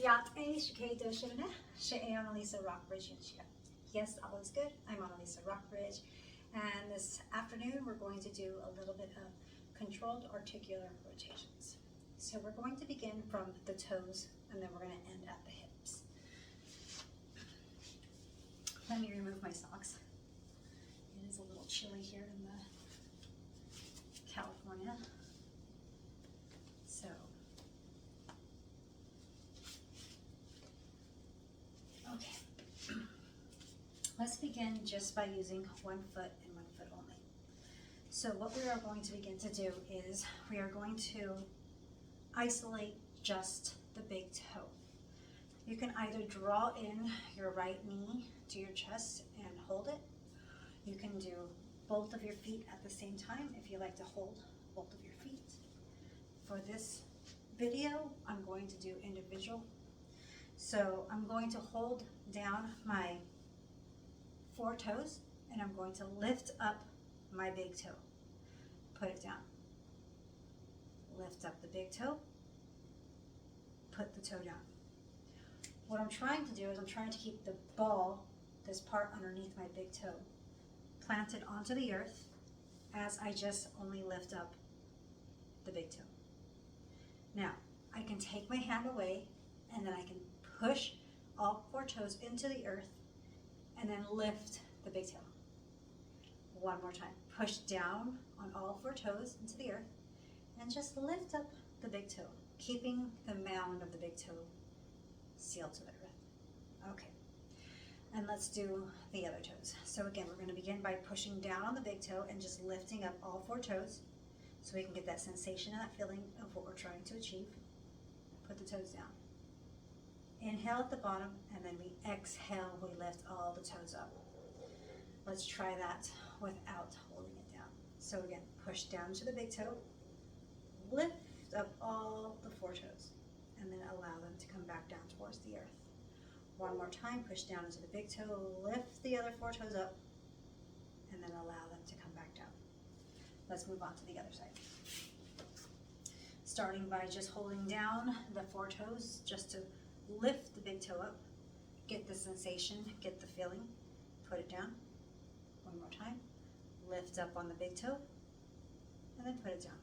Yat A Shike Doshana, She Annalisa Rockbridge. Yes, all is good. I'm Annalisa Rockbridge, and this afternoon we're going to do a little bit of controlled articular rotations. So we're going to begin from the toes, and then we're going to end at the hips. Let me remove my socks. It is a little chilly here in California. So, okay. Let's begin just by using 1 foot and 1 foot only. So what we are going to begin to do is we are going to isolate just the big toe. You can either draw in your right knee to your chest and hold it. You can do both of your feet at the same time if you like to hold both of your feet. For this video, I'm going to do individual. So I'm going to hold down my 4 toes and I'm going to lift up my big toe. Put it down. Lift up the big toe. Put the toe down. What I'm trying to do is I'm trying to keep the ball, this part underneath my big toe, planted onto the earth as I just only lift up the big toe. Now, I can take my hand away and then I can push all 4 toes into the earth and then lift the big toe. One more time. Push down on all 4 toes into the earth and just lift up the big toe, keeping the mound of the big toe sealed to the earth. Okay, and let's do the other toes. So again, we're going to begin by pushing down on the big toe and just lifting up all 4 toes so we can get that sensation and that feeling of what we're trying to achieve. Put the toes down. Inhale at the bottom, and then we exhale, we lift all the toes up. Let's try that without holding it down. So again, push down to the big toe, lift up all the 4 toes, and then allow them to come back down towards the earth. One more time, push down into the big toe, lift the other 4 toes up, and then allow them to come back down. Let's move on to the other side. Starting by just holding down the 4 toes, just to lift the big toe up, get the sensation, get the feeling, put it down. One more time, lift up on the big toe, and then put it down.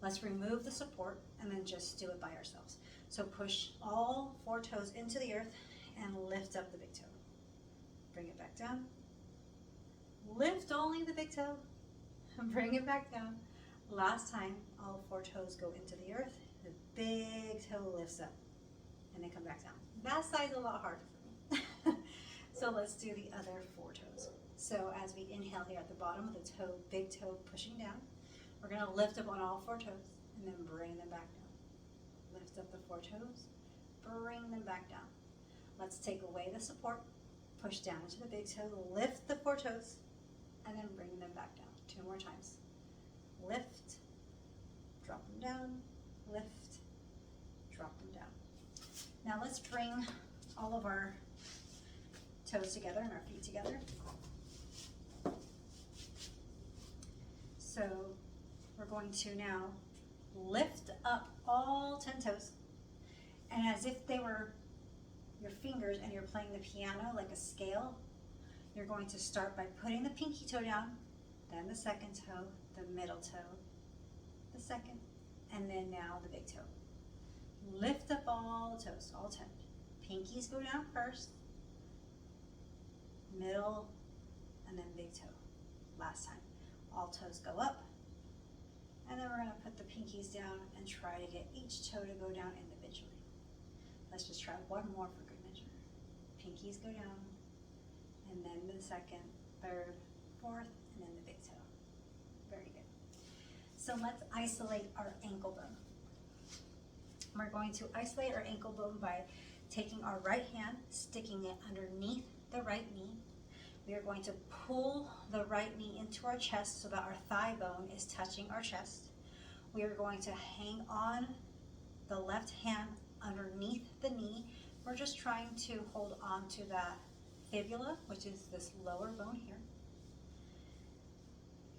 Let's remove the support and then just do it by ourselves. So push all 4 toes into the earth and lift up the big toe. Bring it back down. Lift only the big toe and bring it back down. Last time, all 4 toes go into the earth, the big toe lifts up and then come back down. That side's a lot harder for me. So let's do the other 4 toes. So as we inhale here at the bottom of the toe, big toe pushing down, we're going to lift up on all 4 toes and then bring them back down. Lift up the 4 toes, bring them back down. Let's take away the support, push down into the big toe, lift the 4 toes, and then bring them back down. 2 more times. Lift, drop them down, lift, drop them down. Now let's bring all of our toes together and our feet together. So we're going to now lift up all 10 toes, and as if they were your fingers and you're playing the piano like a scale, you're going to start by putting the pinky toe down, then the second toe, the middle toe, the second, and then now the big toe. Lift up all the toes, all 10. Pinkies go down first, middle, and then big toe. Last time. All toes go up, and then we're going to put the pinkies down and try to get each toe to go down individually. Let's just try one more for good measure. Pinkies go down, and then the second, third, fourth, and then the big toe. Very good. So let's isolate our ankle bone. We're going to isolate our ankle bone by taking our right hand, sticking it underneath the right knee. We are going to pull the right knee into our chest so that our thigh bone is touching our chest. We are going to hang on the left hand underneath the knee. We're just trying to hold on to that fibula, which is this lower bone here.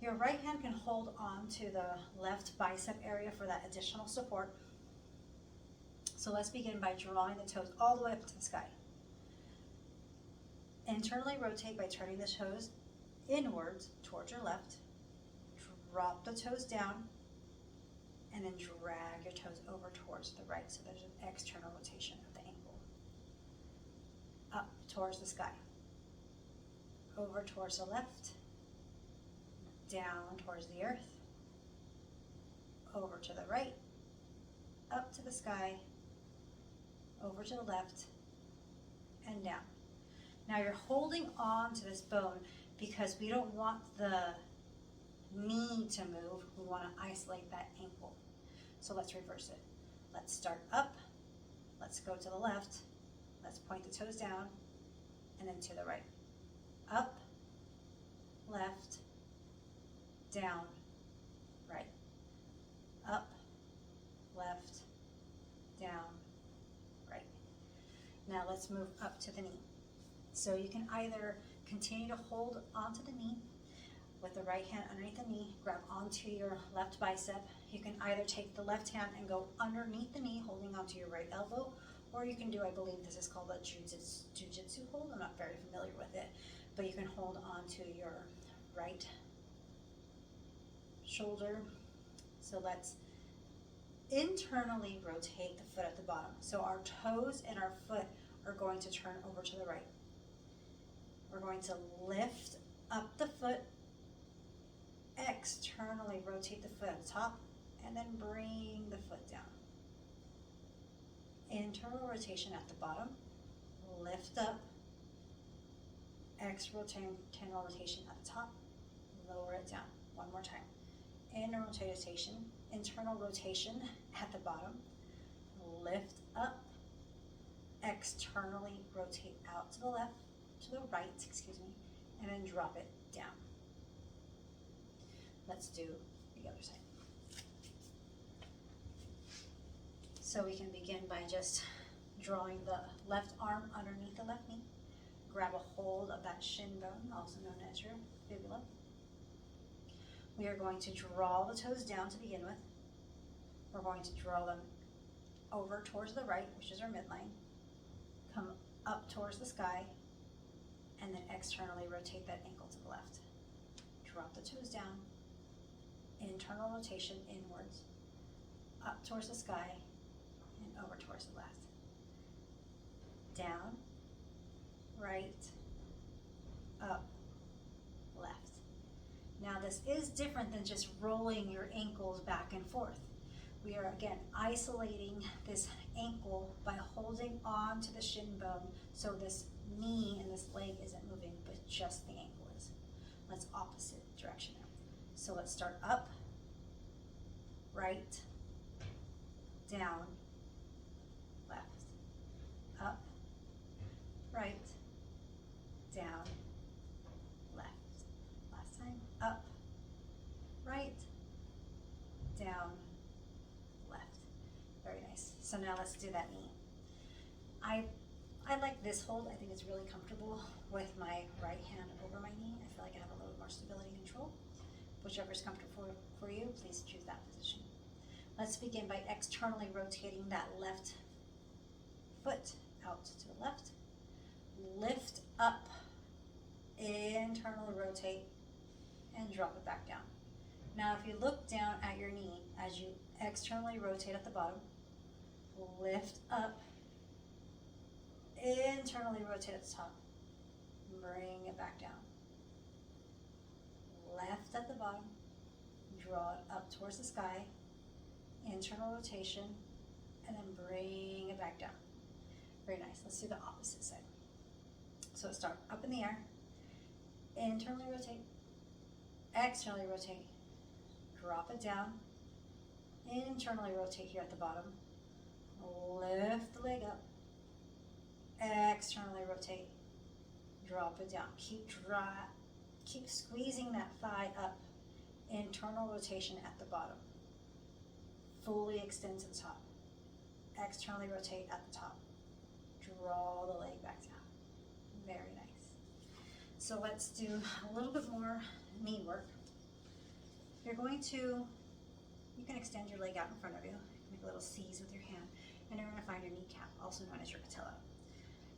Your right hand can hold on to the left bicep area for that additional support. So let's begin by drawing the toes all the way up to the sky. Internally rotate by turning the toes inwards towards your left. Drop the toes down, and then drag your toes over towards the right, so there's an external rotation of the ankle. Up towards the sky. Over towards the left. Down towards the earth. Over to the right. Up to the sky. Over to the left. And down. Now you're holding on to this bone because we don't want the knee to move. We want to isolate that ankle. So let's reverse it. Let's start up. Let's go to the left. Let's point the toes down and then to the right. Up, left, down, right. Up, left, down, right. Now let's move up to the knee. So you can either continue to hold onto the knee with the right hand underneath the knee, grab onto your left bicep. You can either take the left hand and go underneath the knee, holding onto your right elbow, or you can do, I believe this is called a jujitsu hold. I'm not very familiar with it, but you can hold onto your right shoulder. So let's internally rotate the foot at the bottom. So our toes and our foot are going to turn over to the right. We're going to lift up the foot, externally rotate the foot at the top, and then bring the foot down. Internal rotation at the bottom, lift up, internal rotation at the top, lower it down. One more time. Internal rotation at the bottom, lift up, externally rotate out to the left, to the right, and then drop it down. Let's do the other side. So we can begin by just drawing the left arm underneath the left knee. Grab a hold of that shin bone, also known as your fibula. We are going to draw the toes down to begin with. We're going to draw them over towards the right, which is our midline. Come up towards the sky, and then externally rotate that ankle to the left. Drop the toes down. Internal rotation inwards, up towards the sky, and over towards the left. Down, right, up, left. Now this is different than just rolling your ankles back and forth. We are again isolating this ankle by holding on to the shin bone, so this knee and this leg isn't moving, but just the ankle is. Let's opposite direction now. So let's start up, right, down, left, up, right, down, left. Last time, up, right, down, left. Very nice. So now let's do that knee. I like this hold. I think it's really comfortable with my right hand over my knee. I feel like I have a little more stability and control. Whichever is comfortable for you, please choose that position. Let's begin by externally rotating that left foot out to the left. Lift up, internally rotate, and drop it back down. Now if you look down at your knee as you externally rotate at the bottom, lift up, internally rotate at the top, bring it back down. Left at the bottom, draw it up towards the sky, internal rotation, and then bring it back down. Very nice. Let's do the opposite side. So start up in the air, internally rotate, externally rotate, drop it down, internally rotate here at the bottom, lift the leg up, externally rotate, drop it down. Keep squeezing that thigh up, internal rotation at the bottom, fully extend to the top, externally rotate at the top, draw the leg back down. Very nice. So let's do a little bit more knee work. You can extend your leg out in front of you, make little C's with your hand. and you're gonna find your kneecap, also known as your patella.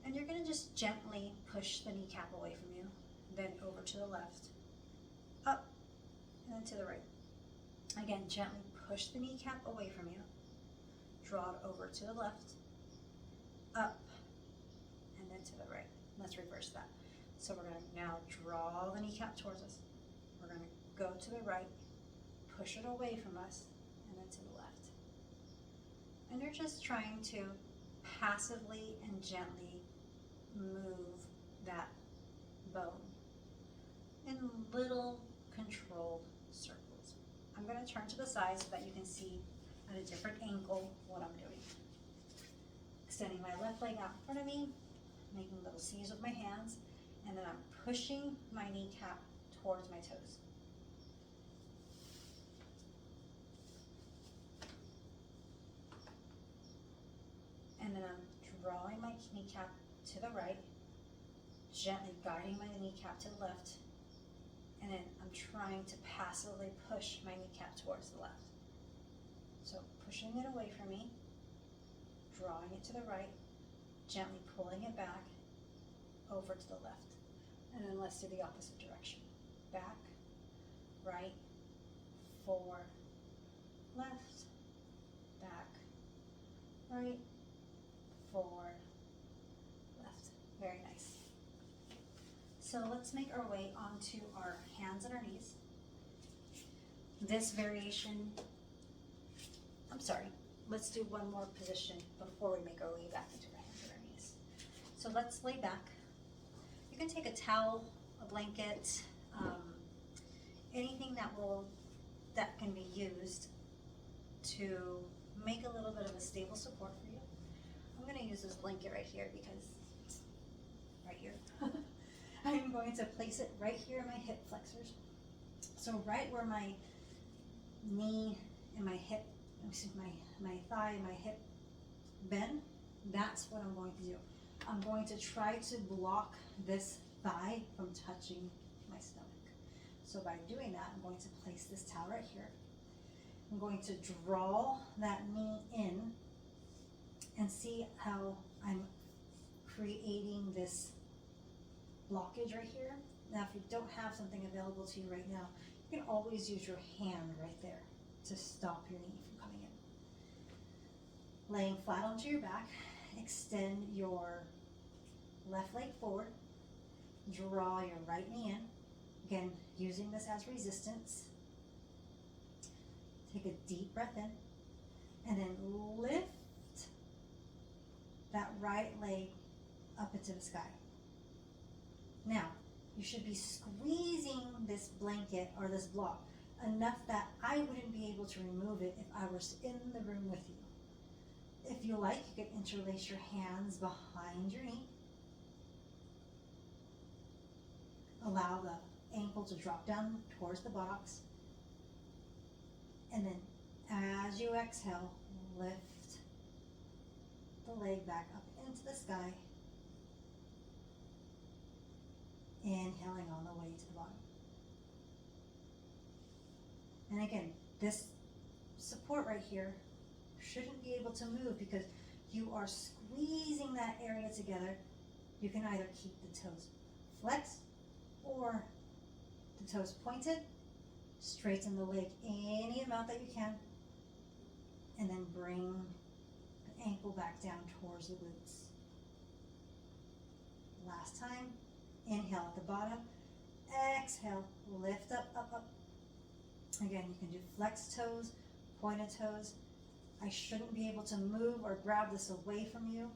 And you're gonna just gently push the kneecap away from you, then over to the left, up, and then to the right. Again, gently push the kneecap away from you, draw it over to the left, up, and then to the right. Let's reverse that. So we're gonna now draw the kneecap towards us. We're gonna go to the right, push it away from us, and then to the left. And you're just trying to passively and gently move that bone in little controlled circles. I'm going to turn to the side so that you can see at a different angle what I'm doing. Extending my left leg out in front of me, making little C's with my hands, and then I'm pushing my kneecap towards my toes. And then I'm drawing my kneecap to the right, gently guiding my kneecap to the left, and then I'm trying to passively push my kneecap towards the left. So pushing it away from me, drawing it to the right, gently pulling it back over to the left. And then let's do the opposite direction. Back, right, forward, left, back, right, forward, left. Very nice. So let's make our way onto our hands and our knees. This variation, let's do one more position before we make our way back into our hands and our knees. So let's lay back. You can take a towel, a blanket, anything that can be used to make a little bit of a stable support for you. I'm going to use this blanket right here because it's right here. I'm going to place it right here in my hip flexors. So right where my knee and my hip, my thigh and my hip bend, that's what I'm going to do. I'm going to try to block this thigh from touching my stomach. So by doing that, I'm going to place this towel right here. I'm going to draw that knee in and see how I'm creating this blockage right here. Now, if you don't have something available to you right now, you can always use your hand right there to stop your knee from coming in. Laying flat onto your back, extend your left leg forward, draw your right knee in. Again, using this as resistance. Take a deep breath in, and then lift that right leg up into the sky. Now, you should be squeezing this blanket or this block enough that I wouldn't be able to remove it if I was in the room with you. If you like, you can interlace your hands behind your knee. Allow the ankle to drop down towards the buttocks. And then as you exhale, lift the leg back up into the sky. Inhaling on the way to the bottom. And again, this support right here shouldn't be able to move because you are squeezing that area together. You can either keep the toes flexed or the toes pointed. Straighten the leg any amount that you can. And then bring the ankle back down towards the glutes. Last time. Inhale at the bottom, exhale, lift up, up, up. Again, you can do flexed toes, pointed toes. I shouldn't be able to move or grab this away from you.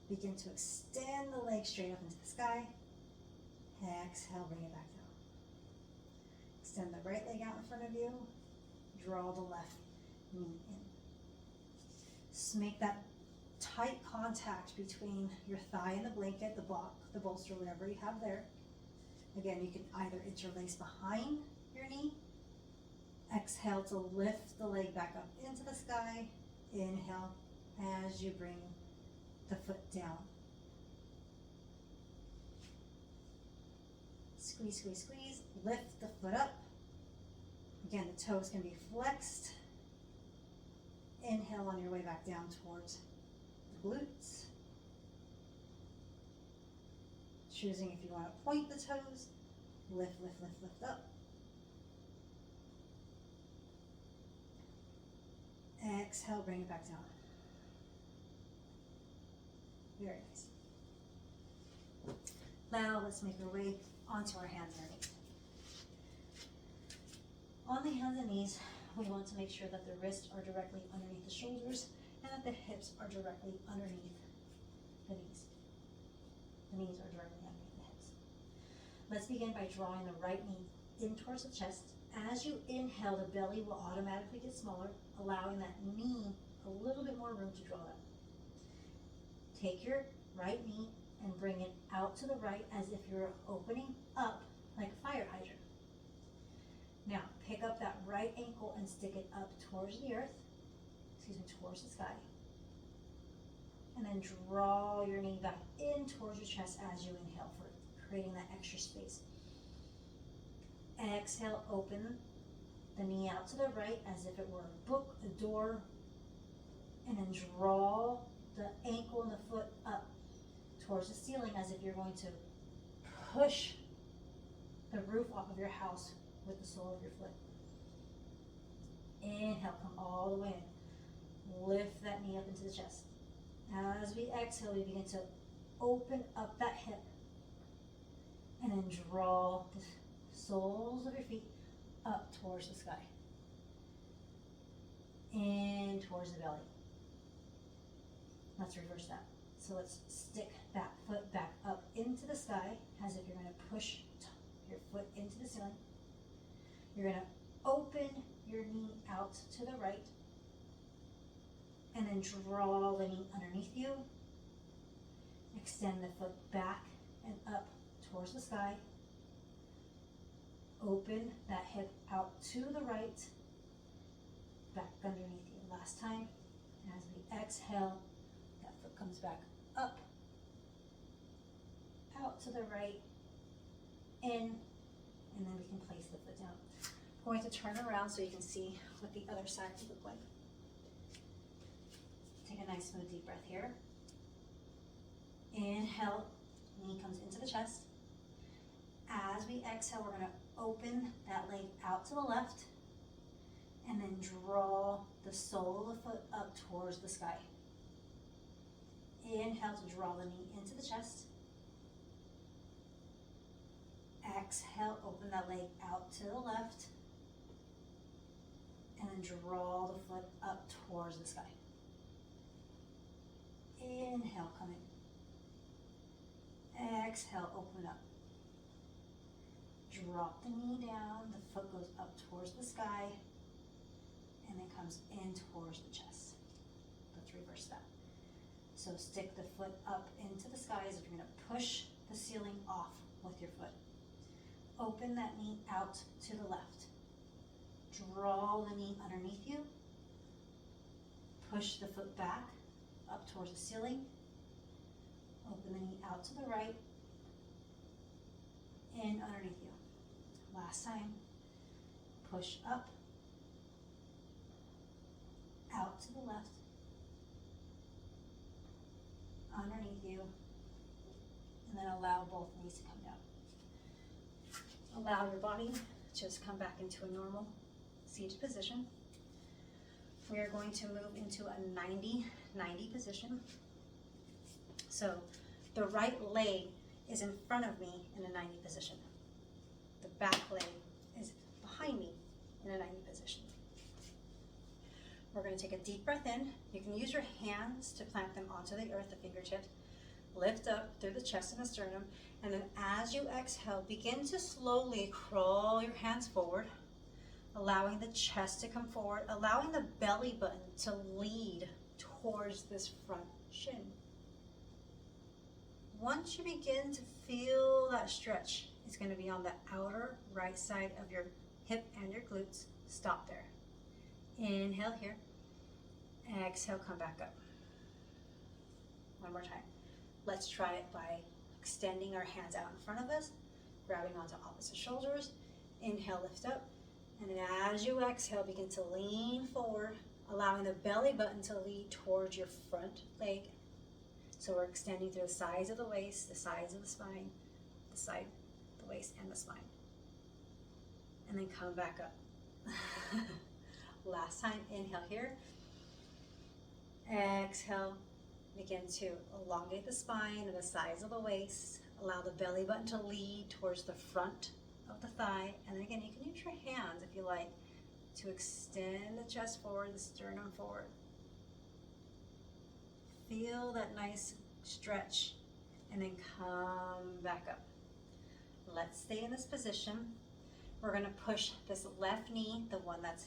Begin to extend the leg straight up into the sky. Exhale, bring it back down. Extend the right leg out in front of you. Draw the left knee in. Just make that tight contact between your thigh and the blanket, the block, the bolster, whatever you have there. Again, you can either interlace behind your knee. Exhale to lift the leg back up into the sky. Inhale as you bring the foot down. Squeeze, squeeze, squeeze. Lift the foot up. Again, the toes can be flexed. Inhale on your way back down towards the glutes. Choosing if you want to point the toes, lift, lift, lift, lift up. Exhale, bring it back down. Very nice. Now let's make our way onto our hands and our knees. On the hands and knees, we want to make sure that the wrists are directly underneath the shoulders and that the hips are directly underneath the knees. The knees are directly underneath the hips. Let's begin by drawing the right knee in towards the chest. As you inhale, the belly will automatically get smaller, allowing that knee a little bit more room to draw up. Take your right knee and bring it out to the right as if you're opening up like a fire hydrant. Now, pick up that right ankle and stick it up towards the earth, towards the sky. And then draw your knee back in towards your chest as you inhale, for creating that extra space. Exhale, open the knee out to the right as if it were a book, a door, and then draw the ankle and the foot up towards the ceiling as if you're going to push the roof off of your house with the sole of your foot. Inhale, come all the way in. Lift that knee up into the chest. As we exhale, we begin to open up that hip and then draw the soles of your feet up towards the sky. In towards the belly. Let's reverse that. So let's stick that foot back up into the sky as if you're going to push your foot into the ceiling. You're going to open your knee out to the right and then draw the knee underneath you. Extend the foot back and up towards the sky. Open that hip out to the right, back underneath you. Last time. As we exhale, that foot comes back up, out to the right, in, and then we can place the foot down. I'm going to turn around so you can see what the other side would look like. Take a nice smooth deep breath here. Inhale, knee comes into the chest. As we exhale, we're going to open that leg out to the left and then draw the sole of the foot up towards the sky. Inhale to draw the knee into the chest. Exhale, open that leg out to the left and then draw the foot up towards the sky. Inhale, come in. Exhale, open up. Drop the knee down, the foot goes up towards the sky and then comes in towards the chest. Let's reverse that. So stick the foot up into the sky as if you're going to push the ceiling off with your foot. Open that knee out to the left. Draw the knee underneath you. Push the foot back up towards the ceiling. Open the knee out to the right. In underneath you. Last time. Push up. Out to the left. Underneath you. And then allow both knees to come down. Allow your body to just come back into a normal seated position. We are going to move into a 90-90 position. So the right leg is in front of me in a 90 position. The back leg is behind me in a 90 position. We're going to take a deep breath in. You can use your hands to plant them onto the earth, the fingertips. Lift up through the chest and the sternum, and then as you exhale, begin to slowly crawl your hands forward, allowing the chest to come forward, allowing the belly button to lead towards this front shin. Once you begin to feel that stretch, it's going to be on the outer right side of your hip and your glutes. Stop there. Inhale here. Exhale, come back up. One more time. Let's try it by extending our hands out in front of us, grabbing onto opposite shoulders. Inhale, lift up. And then as you exhale, begin to lean forward, allowing the belly button to lead towards your front leg. So we're extending through the sides of the waist, the sides of the spine, the side, the waist, and the spine. And then come back up. Last time, inhale here. Exhale, begin to elongate the spine and the sides of the waist. Allow the belly button to lead towards the front of the thigh. And then again, you can use your hands if you like to extend the chest forward, the sternum forward. Feel that nice stretch and then come back up. Let's stay in this position. We're going to push this left knee, the one that's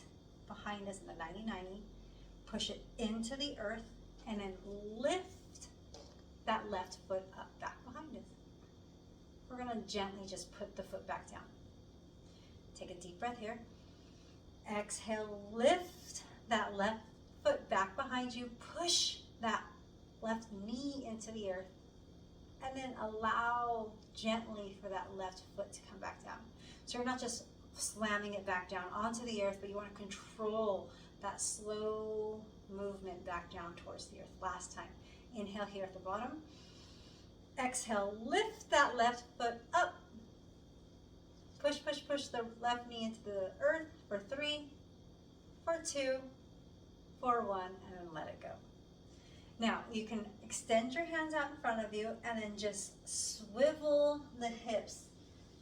behind us in the 90-90, push it into the earth and then lift that left foot up back behind us. We're going to gently just put the foot back down. Take a deep breath here. Exhale, lift that left foot back behind you, push that left knee into the earth, and then allow gently for that left foot to come back down. So you're not just slamming it back down onto the earth, but you want to control that slow movement back down towards the earth. Last time. Inhale here at the bottom. Exhale, lift that left foot up. Push, push, push the left knee into the earth for 3, for 2, for 1, and then let it go. Now, you can extend your hands out in front of you and then just swivel the hips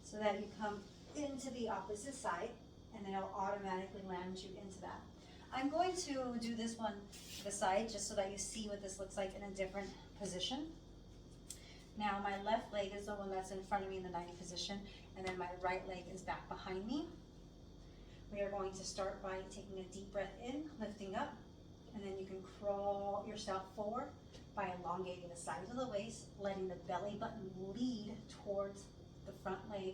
so that you come into the opposite side, and then it'll automatically land you into that. I'm going to do this one to the side just so that you see what this looks like in a different position. Now, my left leg is the one that's in front of me in the 90 position, and then my right leg is back behind me. We are going to start by taking a deep breath in, lifting up, and then you can crawl yourself forward by elongating the sides of the waist, letting the belly button lead towards the front leg.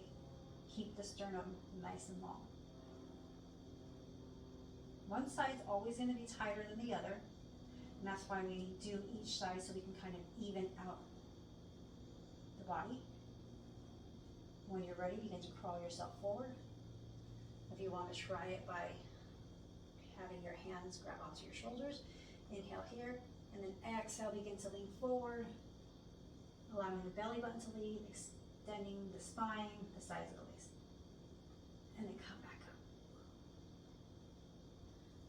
Keep the sternum nice and long. One side's always going to be tighter than the other, and that's why we do each side so we can kind of even out the body. When you're ready, begin to crawl yourself forward. If you want to try it by having your hands grab onto your shoulders, inhale here, and then exhale, begin to lean forward, allowing the belly button to lead, extending the spine, the sides of the waist, and then come back up.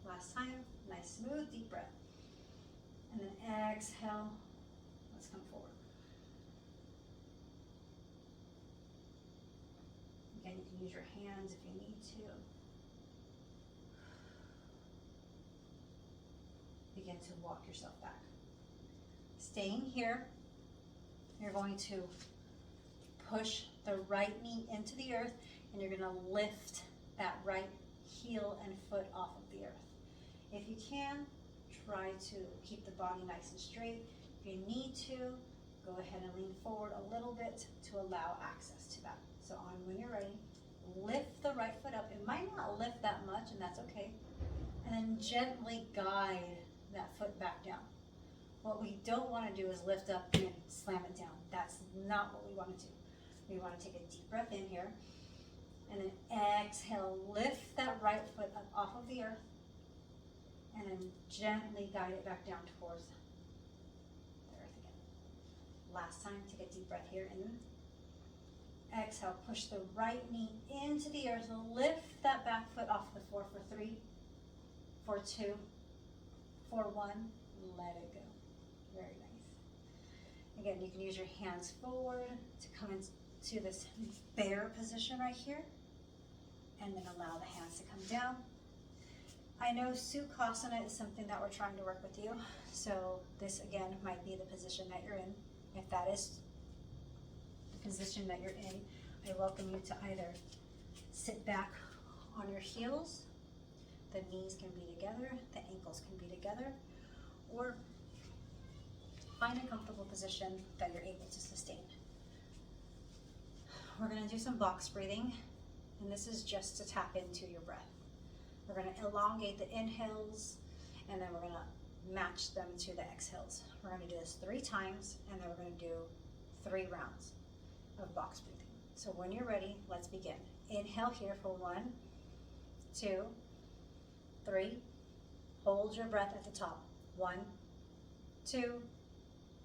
Last time, nice smooth deep breath, and then exhale, let's come forward. Again, you can use your hands if you need to. Begin to walk yourself back. Staying here, you're going to push the right knee into the earth, and you're going to lift that right heel and foot off of the earth. If you can, try to keep the body nice and straight. If you need to, go ahead and lean forward a little bit to allow access to that. So on when you're ready, lift the right foot up. It might not lift that much, and that's okay. And then gently guide that foot back down. What we don't want to do is lift up and slam it down. That's not what we want to do. We want to take a deep breath in here, and then exhale, lift that right foot up off of the earth, and then gently guide it back down towards the earth again. Last time, take a deep breath here in. Exhale, push the right knee into the earth, lift that back foot off the floor for 3, for 2, for 1, let it go. Very nice. Again, you can use your hands forward to come into this bear position right here, and then allow the hands to come down. I know Sukhasana is something that we're trying to work with you, so this again might be the position that you're in. If that is the position that you're in, I welcome you to either sit back on your heels, the knees can be together, the ankles can be together, or find a comfortable position that you're able to sustain. We're going to do some box breathing, and this is just to tap into your breath. We're going to elongate the inhales, and then we're going to match them to the exhales. We're going to do this 3 times, and then we're going to do 3 rounds of box breathing. So when you're ready, let's begin. Inhale here for 1, 2, 3, Hold your breath at the top. 1, 2,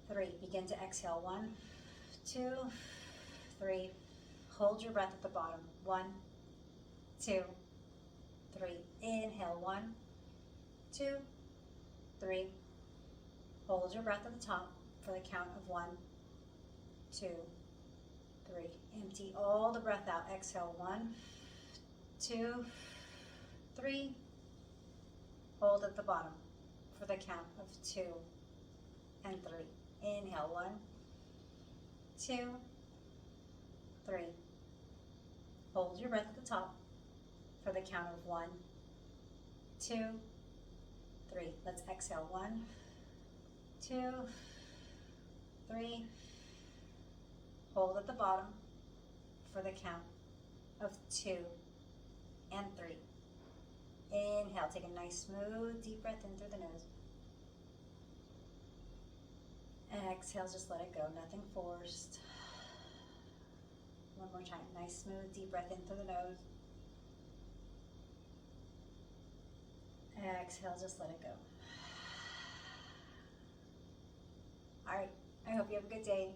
3. Begin to exhale. 1, 2, 3. Hold your breath at the bottom. 1, 2, 3. Inhale. 1, 2, 3. Hold your breath at the top for the count of 1, 2, 3. Empty all the breath out. Exhale. 1, 2, 3. Hold at the bottom for the count of 2 and 3. Inhale. 1, 2, 3. Hold your breath at the top for the count of 1, 2, 3. Let's exhale. 1, 2, 3. Hold at the bottom for the count of 2 and 3. Inhale, take a nice smooth deep breath in through the nose. Exhale, just let it go, nothing forced. One more time, nice smooth deep breath in through the nose. Exhale, just let it go. All right, I hope you have a good day.